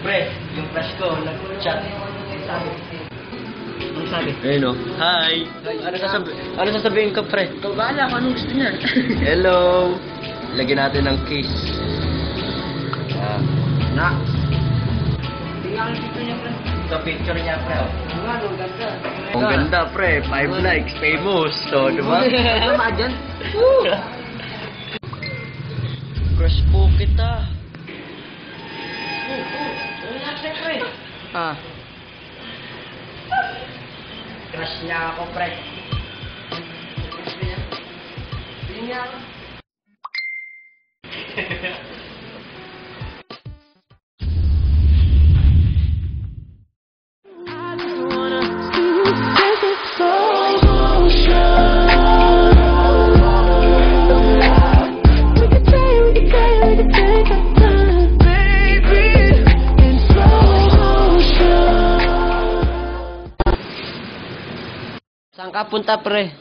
Pre, yung crush ko, nag-chat. Anong sabi? Ayun o. Hi! Ano sasabihin ka, pre? Ikaw bahala kung anong gusto niya. Hello! Lagyan natin ng kiss. Na! Tingnan ang picture niya, pre. Ito picture niya, pre. Ang ganda. Ang ganda, pre. 5 likes, famous. So, diba? Tama dyan. Crush po kita. Ano na, pre? Ah. Crush niya ako, pre. Crush niya? Hindi niya ako. Saan ka punta, pre?